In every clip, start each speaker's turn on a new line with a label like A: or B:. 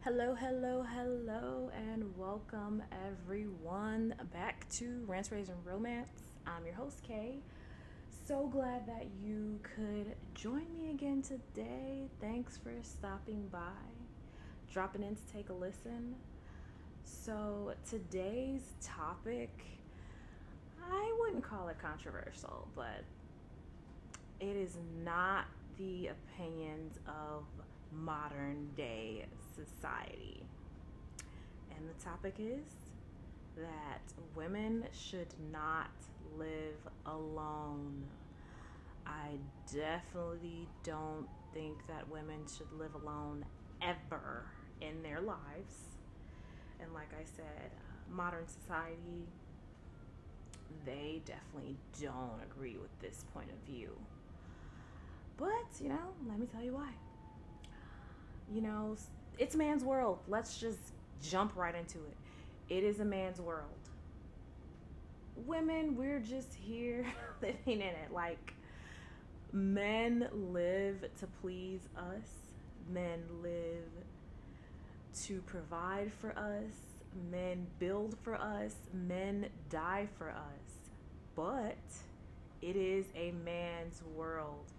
A: Hello, hello, hello, and welcome everyone back to Rants, Raising Romance. I'm your host, Kay. So glad that you could join me again today. Thanks for stopping by, dropping in to take a listen. So, today's topic, I wouldn't call it controversial, but it is not the opinions of modern day society. And the topic is that women should not live alone. I definitely don't think that women should live alone ever in their lives. And like I said, modern society, they definitely don't agree with this point of view. But, let me tell you why. You know, it's a man's world. Let's just jump right into it. It is a man's world. Women, we're just here living in it. Like, men live to please us, men live to provide for us, men build for us, men die for us. But it is a man's world.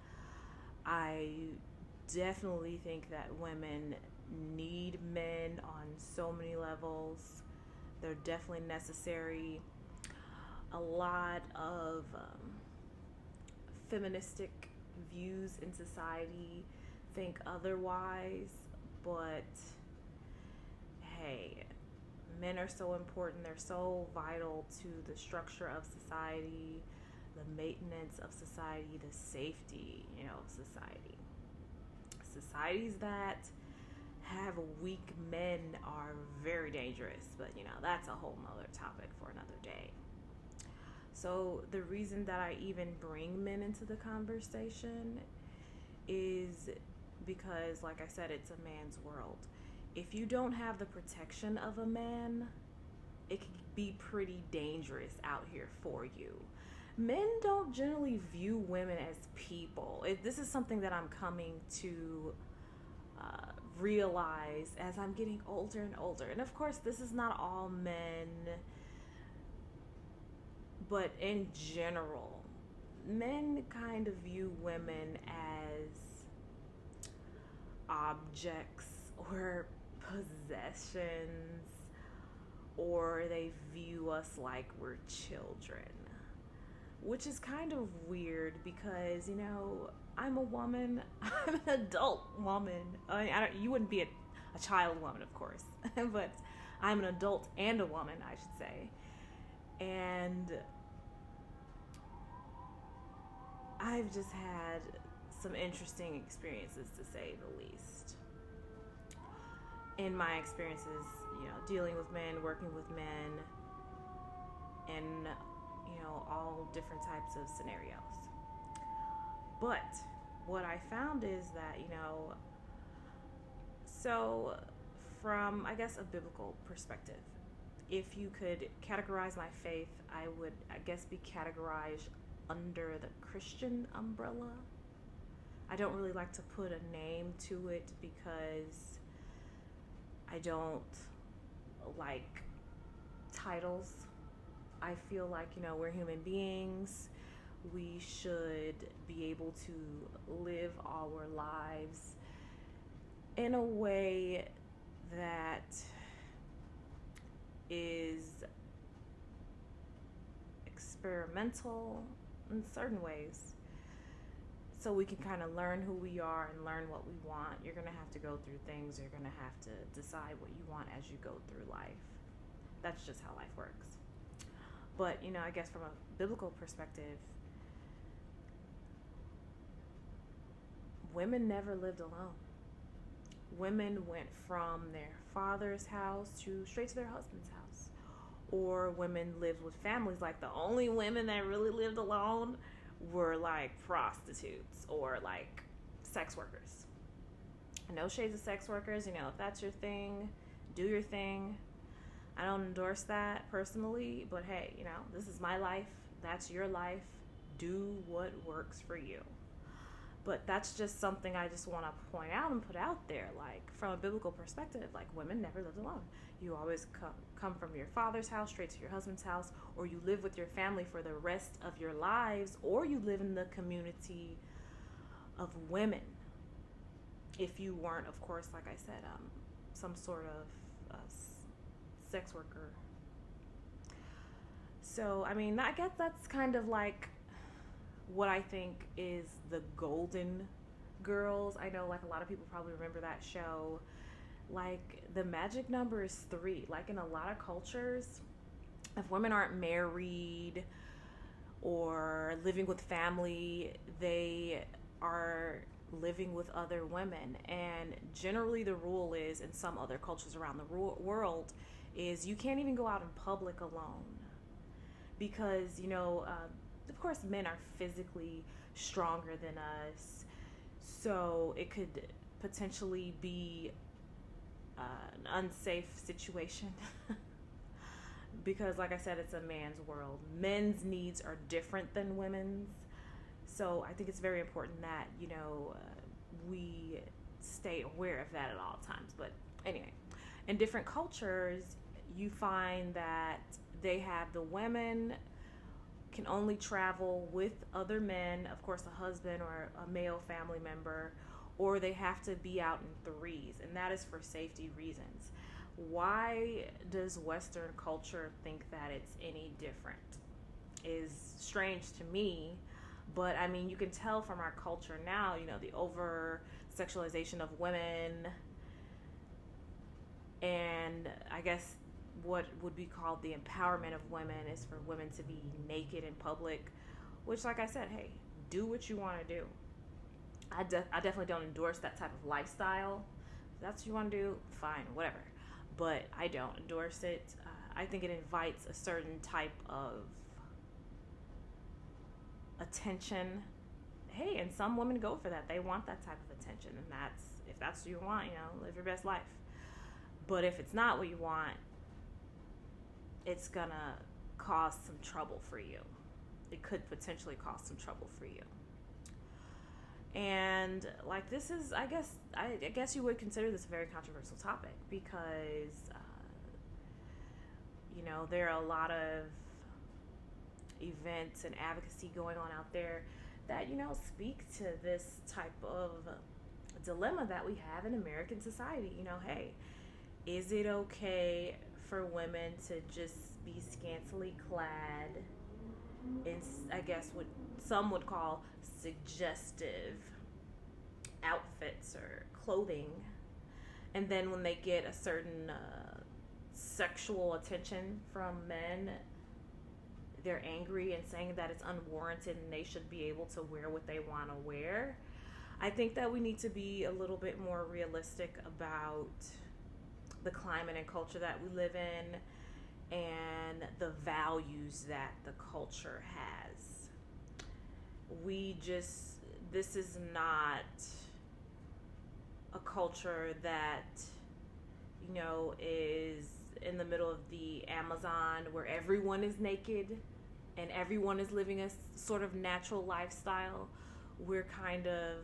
A: I definitely think that women need men on so many levels. They're definitely necessary. A lot of feministic views in society think otherwise, but hey, men are so important. They're so vital to the structure of society, the maintenance of society, the safety, of society. Societies that have weak men are very dangerous, but that's a whole nother topic for another day. So, the reason that I even bring men into the conversation is because, like I said, it's a man's world. If you don't have the protection of a man, it can be pretty dangerous out here for you. Men don't generally view women as people. This is something that I'm coming to realize as I'm getting older and older. And of course, this is not all men, but in general, men kind of view women as objects or possessions, or they view us like we're children, which is kind of weird because, I'm a woman, I'm an adult woman. You wouldn't be a child woman, of course, but I'm an adult and a woman, I should say. And I've just had some interesting experiences, to say the least. In my experiences, dealing with men, working with men, in, all different types of scenarios. But what I found is that, so from, I guess, a biblical perspective, if you could categorize my faith, I would, I guess, be categorized under the Christian umbrella. I don't really like to put a name to it because I don't like titles. I feel like, we're human beings. We should be able to live our lives in a way that is experimental in certain ways, so we can kind of learn who we are and learn what we want. You're going to have to go through things. You're going to have to decide what you want as you go through life. That's just how life works. But, I guess from a biblical perspective, women never lived alone. Women went from their father's house to straight to their husband's house. Or women lived with families. Like, the only women that really lived alone were like prostitutes or like sex workers. No shades of sex workers. If that's your thing, do your thing. I don't endorse that personally, but hey, this is my life. That's your life. Do what works for you. But that's just something I just want to point out and put out there. Like, from a biblical perspective, like, women never lived alone. You always come from your father's house straight to your husband's house, or you live with your family for the rest of your lives, or you live in the community of women. If you weren't, of course, like I said, some sort of sex worker. So, I mean, I guess that's kind of like what I think is the Golden Girls. I know, like, a lot of people probably remember that show. Like, the magic number is 3. Like, in a lot of cultures, if women aren't married or living with family, they are living with other women. And generally the rule is, in some other cultures around the world, is you can't even go out in public alone. Because, of course, men are physically stronger than us. So it could potentially be an unsafe situation. Because, like I said, it's a man's world. Men's needs are different than women's. So I think it's very important that, we stay aware of that at all times. But anyway, in different cultures, you find that they have the women can only travel with other men, of course, a husband or a male family member, or they have to be out in 3s, and that is for safety reasons. Why does Western culture think that it's any different? Is strange to me, but I mean, you can tell from our culture now, the over sexualization of women, and I guess what would be called the empowerment of women is for women to be naked in public, which, like I said, hey, do what you want to do. I definitely don't endorse that type of lifestyle. If that's what you want to do, fine, whatever. But I don't endorse it. I think it invites a certain type of attention. Hey, and some women go for that. They want that type of attention, and if that's what you want, live your best life. But if it's not what you want, it's gonna cause some trouble for you. It could potentially cause some trouble for you. And like, this is, I guess you would consider this a very controversial topic because, there are a lot of events and advocacy going on out there that, speak to this type of dilemma that we have in American society. Hey, is it okay for women to just be scantily clad in, I guess, what some would call suggestive outfits or clothing, and then when they get a certain sexual attention from men, they're angry and saying that it's unwarranted and they should be able to wear what they want to wear? I think that we need to be a little bit more realistic about the climate and culture that we live in and the values that the culture has. This is not a culture that, is in the middle of the Amazon where everyone is naked and everyone is living a sort of natural lifestyle. We're kind of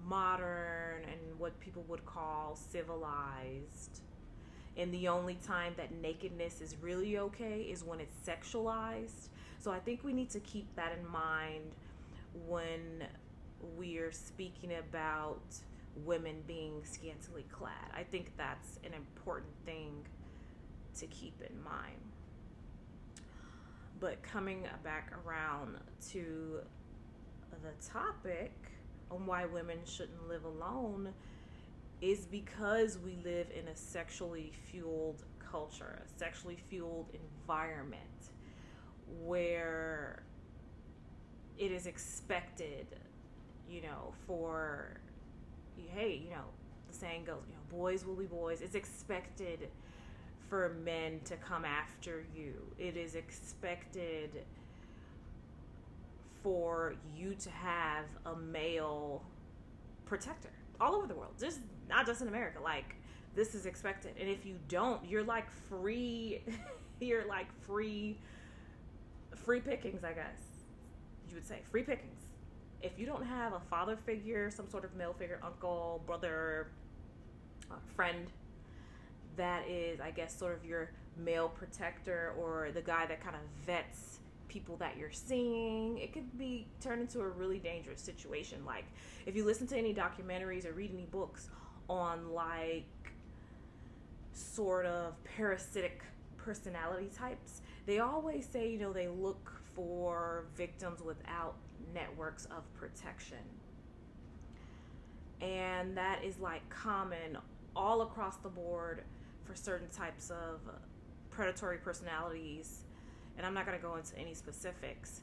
A: modern and what people would call civilized. And the only time that nakedness is really okay is when it's sexualized. So I think we need to keep that in mind when we're speaking about women being scantily clad. I think that's an important thing to keep in mind. But coming back around to the topic on why women shouldn't live alone is because we live in a sexually fueled culture, a sexually fueled environment where it is expected, for, hey, the saying goes, boys will be boys. It's expected for men to come after you. It is expected for you to have a male protector all over the world, just not just in America. Like, this is expected, and if you don't, you're like free. You're like free pickings, I guess you would say, free pickings. if you don't have a father figure, some sort of male figure, uncle, brother, friend, that is, I guess, sort of your male protector, or the guy that kind of vets people that you're seeing, it could be turned into a really dangerous situation. Like, if you listen to any documentaries or read any books on, like, sort of parasitic personality types, they always say, they look for victims without networks of protection. And that is like common all across the board for certain types of predatory personalities. And I'm not going to go into any specifics,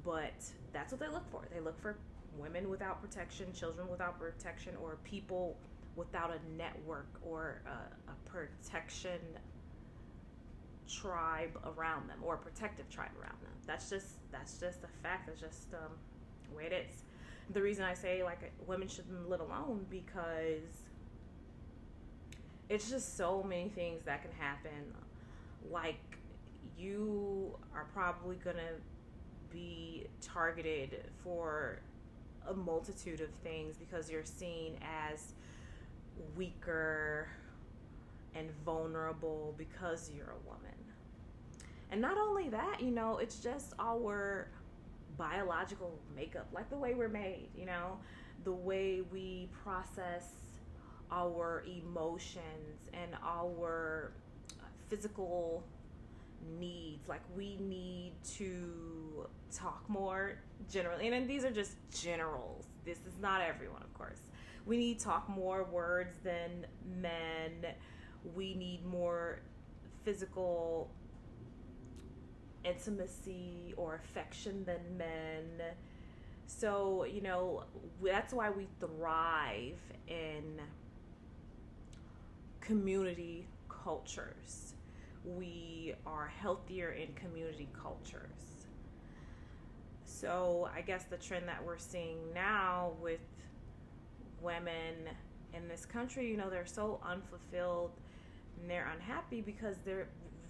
A: but that's what they look for. They look for women without protection, children without protection, or people without a network or a protection tribe around them, or a protective tribe around them. That's just a fact. That's just the way it is. The reason I say, like, women shouldn't live alone, because it's just so many things that can happen. Like, you are probably gonna be targeted for a multitude of things because you're seen as weaker and vulnerable because you're a woman. And not only that, it's just our biological makeup, like the way we're made, the way we process our emotions and our physical needs. Like, we need to talk more generally, and these are just generals. This is not everyone, of course. We need to talk more words than men. We need more physical intimacy or affection than men. So, that's why we thrive in community cultures. We are healthier in community cultures. So I guess the trend that we're seeing now with women in this country, they're so unfulfilled and they're unhappy because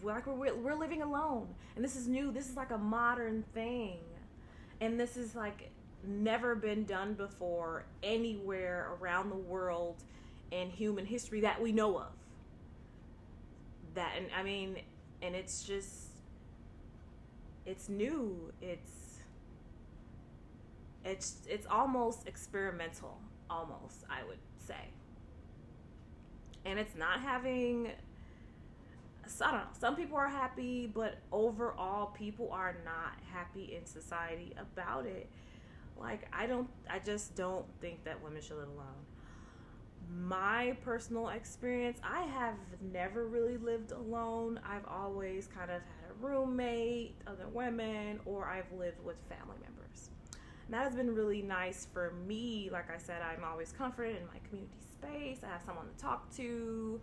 A: we're living alone. And this is new. This is like a modern thing. And this is like never been done before anywhere around the world in human history that we know of. And it's just, it's new. It's almost experimental, almost, I would say. And it's not having, I don't know, some people are happy, but overall people are not happy in society about it. Like, I just don't think that women should live alone. My personal experience, I have never really lived alone. I've always kind of had a roommate, other women, or I've lived with family members. And that has been really nice for me. Like I said, I'm always comforted in my community space. I have someone to talk to.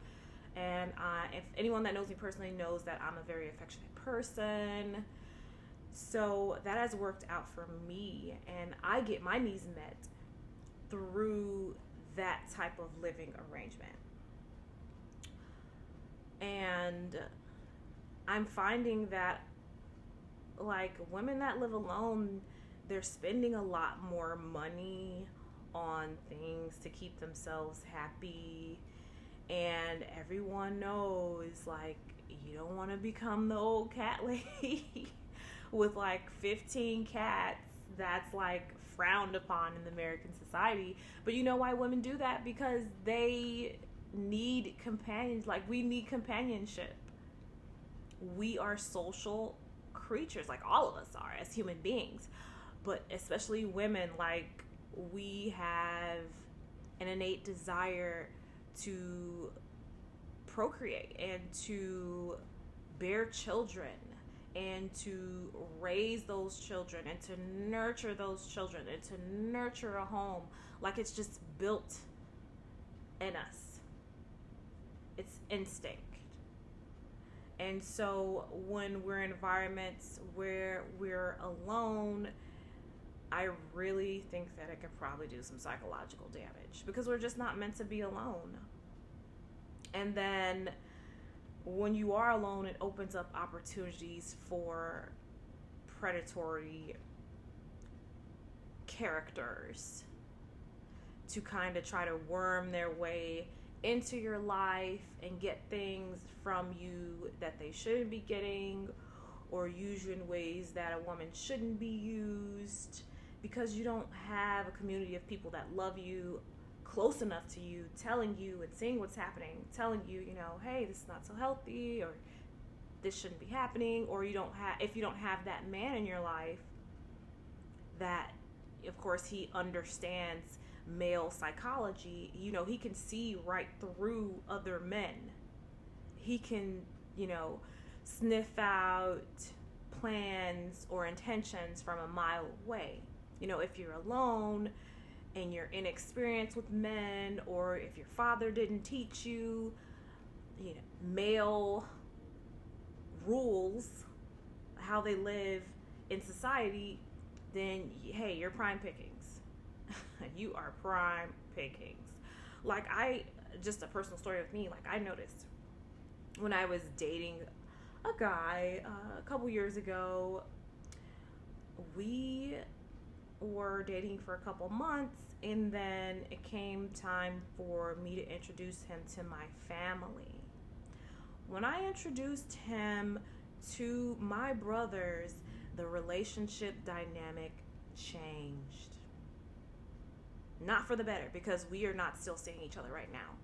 A: And if anyone that knows me personally knows that I'm a very affectionate person. So that has worked out for me. And I get my needs met through that type of living arrangement. And I'm finding that, like, women that live alone, they're spending a lot more money on things to keep themselves happy. And everyone knows, like, you don't want to become the old cat lady with like 15 cats. That's like frowned upon in the American society. But you know why women do that? Because they need companions. Like, we need companionship. We are social creatures, like all of us are as human beings. But especially women, like, we have an innate desire to procreate and to bear children and to raise those children and to nurture those children and to nurture a home. Like, it's just built in us. It's instinct. And so when we're in environments where we're alone, I really think that it could probably do some psychological damage because we're just not meant to be alone. And then when you are alone, it opens up opportunities for predatory characters to kind of try to worm their way into your life and get things from you that they shouldn't be getting, or use you in ways that a woman shouldn't be used, because you don't have a community of people that love you close enough to you, telling you and seeing what's happening, telling you, you know, hey, this is not so healthy, or this shouldn't be happening. Or you don't have, if you don't have that man in your life that, of course, he understands male psychology, you know, he can see right through other men. He can, you know, sniff out plans or intentions from a mile away. You know, if you're alone and you're inexperienced with men, or if your father didn't teach you, you know, male rules, how they live in society, then hey, you're prime pickings. You are prime pickings. Like, just a personal story with me, like, I noticed when I was dating a guy a couple years ago, we were dating for a couple months, and then it came time for me to introduce him to my family. When I introduced him to my brothers, the relationship dynamic changed. Not for the better, because we are not still seeing each other right now.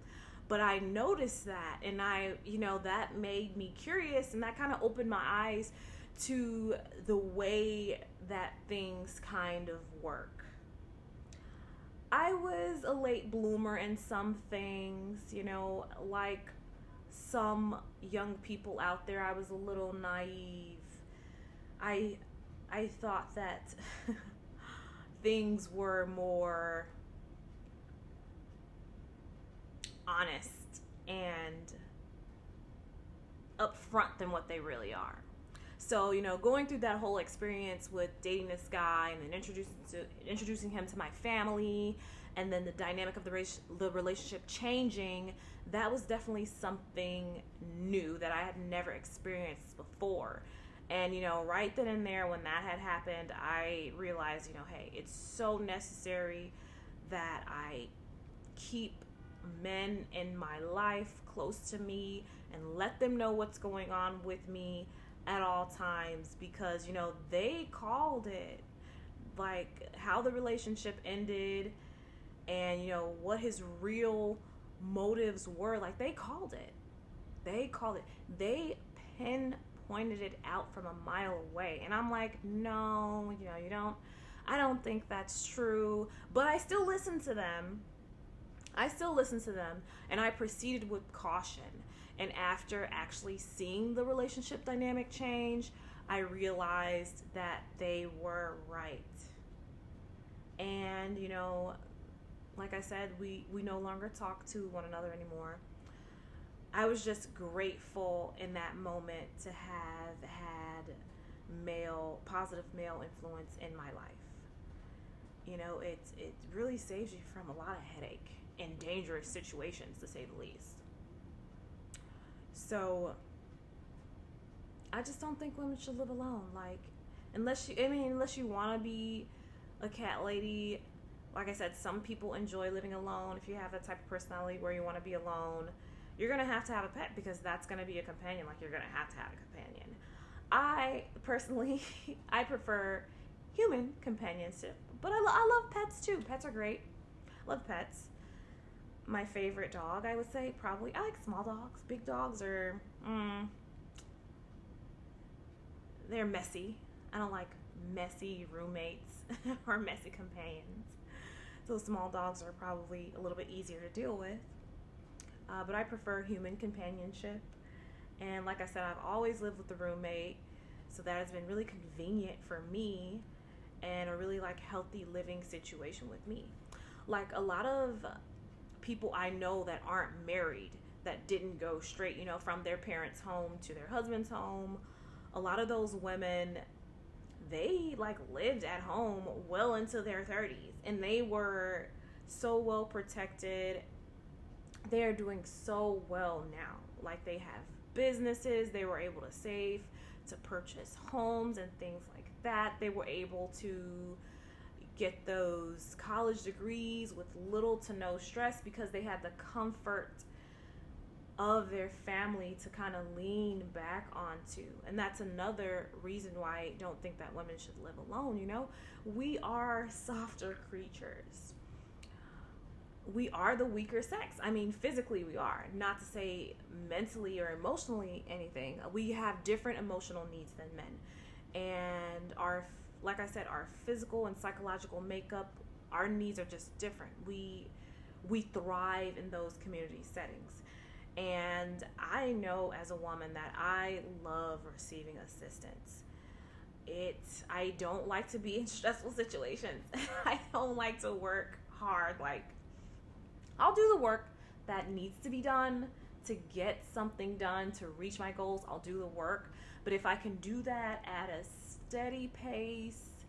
A: But I noticed that, and that made me curious, and that kind of opened my eyes to the way that things kind of work. I was a late bloomer in some things, like some young people out there. I was a little naive. I thought that things were more honest and upfront than what they really are. So, going through that whole experience with dating this guy and then introducing him to my family, and then the dynamic of the relationship changing, that was definitely something new that I had never experienced before. And, right then and there when that had happened, I realized, hey, it's so necessary that I keep men in my life close to me and let them know what's going on with me at all times, because they called it, like how the relationship ended and what his real motives were. Like, they called it, they pinpointed it out from a mile away. And I'm like, no, I don't think that's true. But I still listen to them, and I proceeded with caution. And after actually seeing the relationship dynamic change, I realized that they were right. And, like I said, we no longer talk to one another anymore. I was just grateful in that moment to have had positive male influence in my life. It really saves you from a lot of headache and dangerous situations, to say the least. So I just don't think women should live alone. Like, unless you want to be a cat lady. Like I said, some people enjoy living alone. If you have that type of personality where you want to be alone, you're going to have a pet, because that's going to be a companion. Like, you're going to have a companion. I personally, I prefer human companionship, but I love pets too. Pets are great. Love pets. My favorite dog, I would say, probably, I like small dogs. Big dogs are, they're messy. I don't like messy roommates or messy companions. So small dogs are probably a little bit easier to deal with. But I prefer human companionship. And like I said, I've always lived with a roommate, so that has been really convenient for me and a really healthy living situation with me. Like, a lot of people I know that aren't married, that didn't go straight, from their parents' home to their husband's home. A lot of those women, they lived at home well into their 30s, and they were so well protected. They are doing so well now. Like, they have businesses, they were able to save to purchase homes and things like that. They were able to get those college degrees with little to no stress because they had the comfort of their family to kind of lean back onto. And that's another reason why I don't think that women should live alone. We are softer creatures. We are the weaker sex. I mean, physically we are. Not to say mentally or emotionally anything. We have different emotional needs than men. And like I said, our physical and psychological makeup, our needs are just different. We thrive in those community settings. And I know as a woman that I love receiving assistance. I don't like to be in stressful situations. I don't like to work hard. Like, I'll do the work that needs to be done to get something done, to reach my goals. I'll do the work. But if I can do that at a steady pace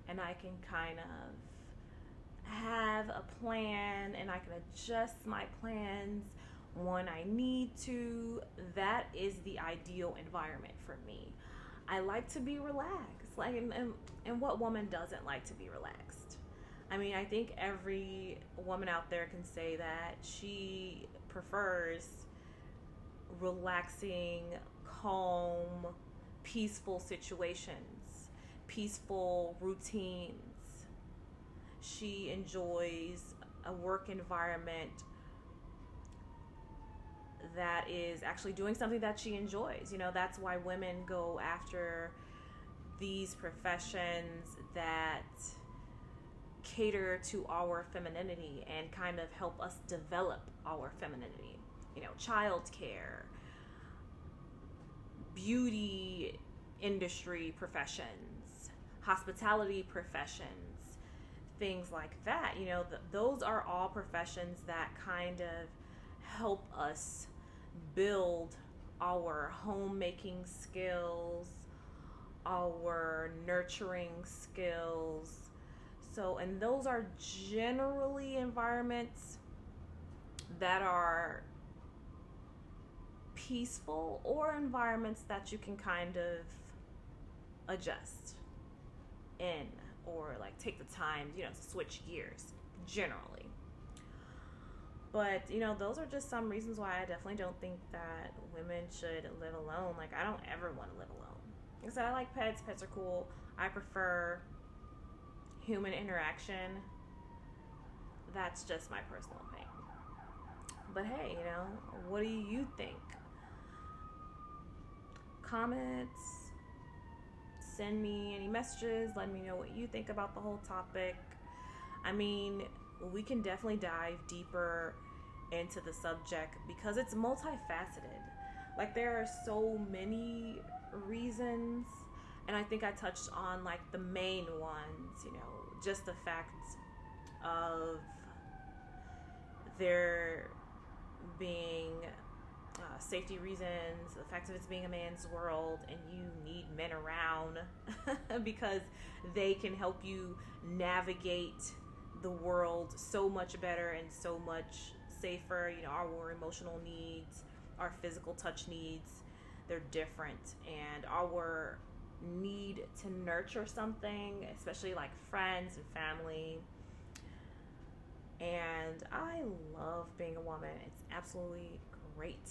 A: and I can kind of have a plan and I can adjust my plans when I need to, that is the ideal environment for me. I like to be relaxed. Like, and what woman doesn't like to be relaxed? I mean, I think every woman out there can say that she prefers relaxing, calm, peaceful situations, peaceful routines. She enjoys a work environment that is actually doing something that she enjoys. That's why women go after these professions that cater to our femininity and kind of help us develop our femininity. Childcare, beauty industry professions, hospitality professions, things like that. Those are all professions that kind of help us build our homemaking skills, our nurturing skills. And those are generally environments that are peaceful, or environments that you can kind of adjust in, or like take the time, to switch gears generally. But, those are just some reasons why I definitely don't think that women should live alone. Like, I don't ever want to live alone. Like I said, I like pets. Pets are cool. I prefer human interaction. That's just my personal opinion. But hey, what do you think? Comments, send me any messages, let me know what you think about the whole topic. I mean, we can definitely dive deeper into the subject because it's multifaceted. Like, there are so many reasons, and I think I touched on like the main ones. Just the fact of there being safety reasons, the fact of it's being a man's world and you need men around because they can help you navigate the world so much better and so much safer. Our emotional needs, our physical touch needs, they're different, and our need to nurture something, especially like friends and family. And I love being a woman. It's absolutely great.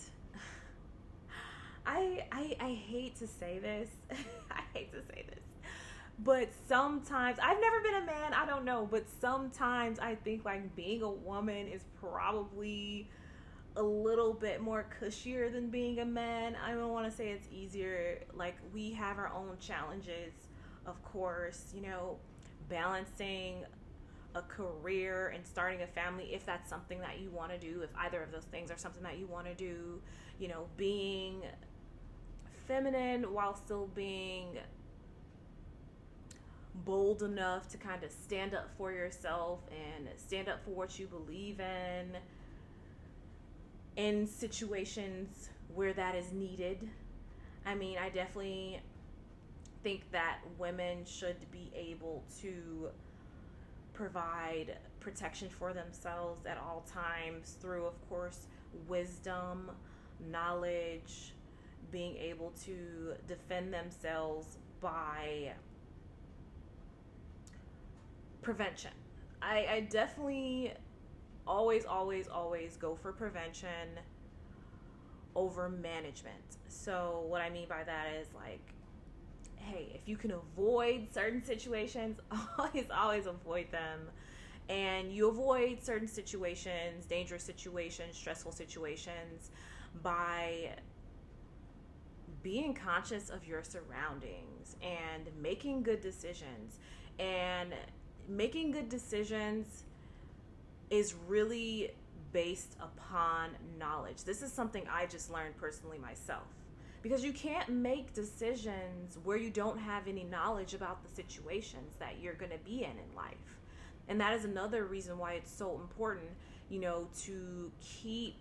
A: I hate to say this. I hate to say this. But sometimes, I've never been a man, I don't know, but sometimes I think like being a woman is probably a little bit more cushier than being a man. I don't want to say it's easier. Like, we have our own challenges, of course, balancing a career and starting a family, if that's something that you want to do, if either of those things are something that you want to do, being feminine while still being bold enough to kind of stand up for yourself and stand up for what you believe in situations where that is needed. I mean, I definitely think that women should be able to provide protection for themselves at all times through, of course, wisdom, knowledge, being able to defend themselves by prevention. I definitely always go for prevention over management. So what I mean by that is like, hey, if you can avoid certain situations, always avoid them. And you avoid certain situations, dangerous situations, stressful situations, by being conscious of your surroundings and making good decisions. And making good decisions is really based upon knowledge. This is something I just learned personally myself. Because you can't make decisions where you don't have any knowledge about the situations that you're going to be in life. And that is another reason why it's so important, to keep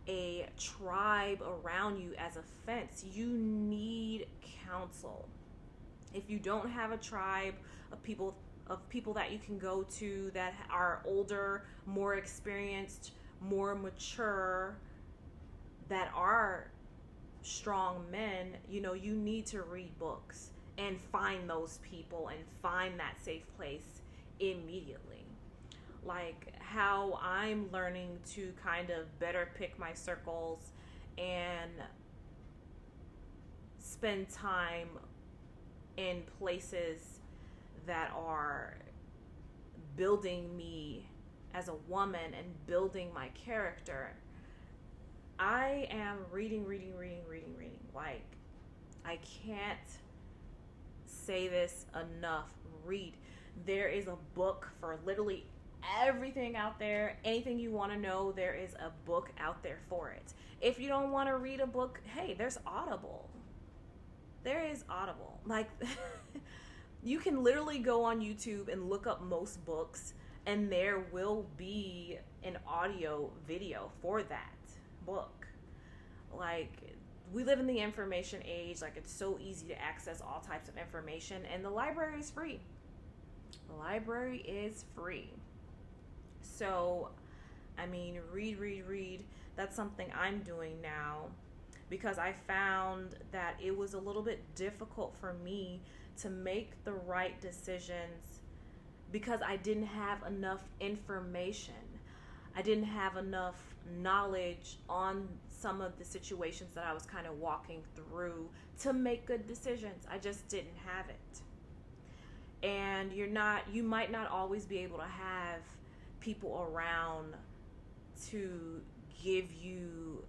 A: a tribe around you as a fence. You need counsel. If you don't have a tribe of people that you can go to that are older, more experienced, more mature, that are strong men, you need to read books and find those people and find that safe place immediately. Like how I'm learning to kind of better pick my circles and spend time in places that are building me as a woman and building my character. I am reading. Like, I can't say this enough. Read. There is a book for literally everything out there. Anything you want to know, there is a book out there for it. If you don't want to read a book, hey, there's Audible. There is Audible. Like, you can literally go on YouTube and look up most books, and there will be an audio video for that book. Like, we live in the information age. Like, it's so easy to access all types of information, and the library is free. The library is free. So, I mean, read. That's something I'm doing now, because I found that it was a little bit difficult for me to make the right decisions because I didn't have enough information. I didn't have enough knowledge on some of the situations that I was kind of walking through to make good decisions. I just didn't have it. And you might not always be able to have people around to give you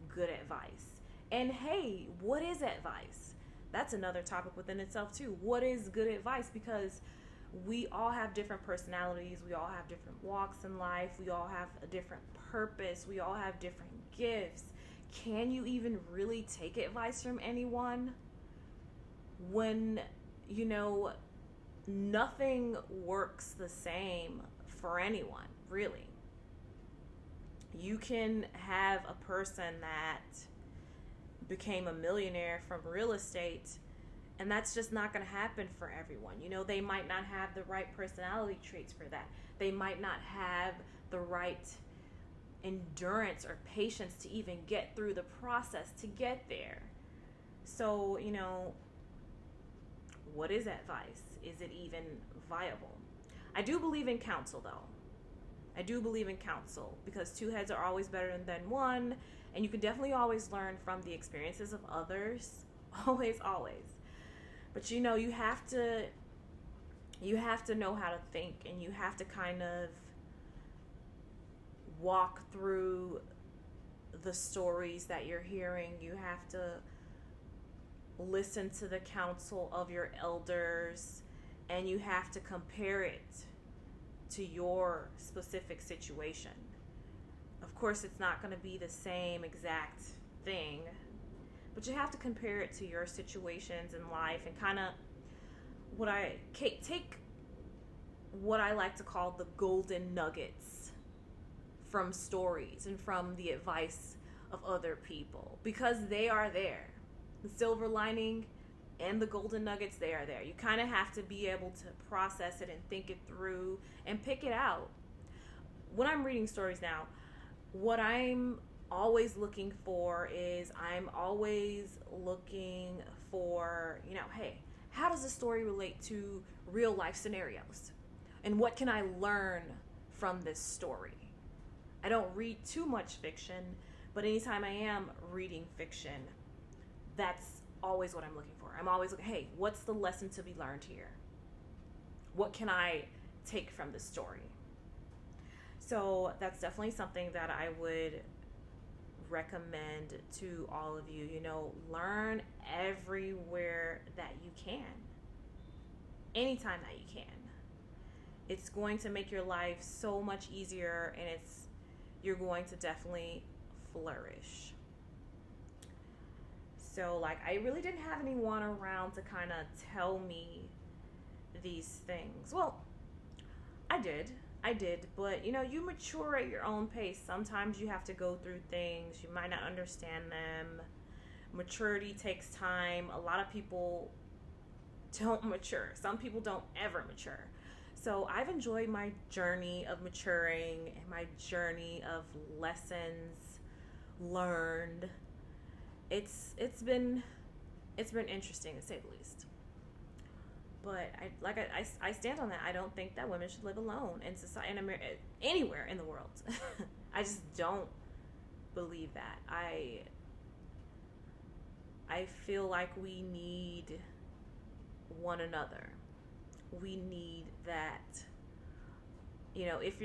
A: good advice. And hey, what is advice? That's another topic within itself too. What is good advice? Because we all have different personalities. We all have different walks in life. We all have a different purpose. We all have different gifts. Can you even really take advice from anyone when, nothing works the same for anyone, really? You can have a person that became a millionaire from real estate, and that's just not going to happen for everyone. They might not have the right personality traits for that. They might not have the right endurance or patience to even get through the process to get there. So, what is advice? Is it even viable? I do believe in counsel, though. I do believe in counsel because two heads are always better than one, and you can definitely always learn from the experiences of others. Always. But you have to know how to think, and you have to kind of walk through the stories that you're hearing. You have to listen to the counsel of your elders, and you have to compare it to your specific situation. Of course, it's not going to be the same exact thing, but you have to compare it to your situations in life and kind of take what I like to call the golden nuggets from stories and from the advice of other people, because they are there. The silver lining and the golden nuggets, they are there. You kind of have to be able to process it and think it through and pick it out. When I'm reading stories now, what I'm always looking for is hey, how does the story relate to real life scenarios? And what can I learn from this story? I don't read too much fiction, but anytime I am reading fiction, that's always what I'm looking for. I'm always like, hey, what's the lesson to be learned here? What can I take from this story? So that's definitely something that I would recommend to all of you. Learn everywhere that you can, anytime that you can. It's going to make your life so much easier, and you're going to definitely flourish. So, like, I really didn't have anyone around to kind of tell me these things. Well, I did, but you mature at your own pace. Sometimes you have to go through things, you might not understand them. Maturity takes time. A lot of people don't mature. Some people don't ever mature. So I've enjoyed my journey of maturing and my journey of lessons learned. It's been interesting, to say the least. But I stand on that. I don't think that women should live alone in society, anywhere in the world. I just don't believe that. I feel like we need one another. We need that. If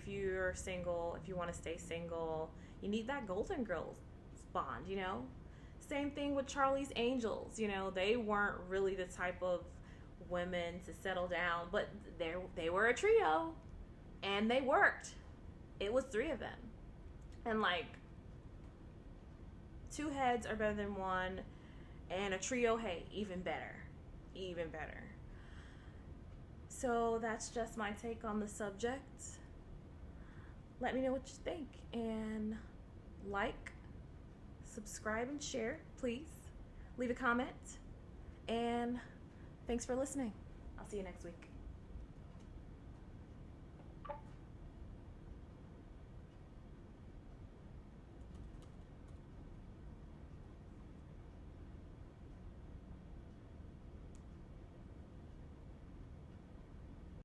A: you're single, if you want to stay single, you need that Golden Girls bond. Same thing with Charlie's Angels. They weren't really the type of women to settle down, but they were a trio, and they worked. It was 3 of them, and like, 2 heads are better than 1, and a trio, hey, even better. So that's just my take on the subject. Let me know what you think, and like, subscribe, and share, please. Leave a comment, and thanks for listening. I'll see you next week.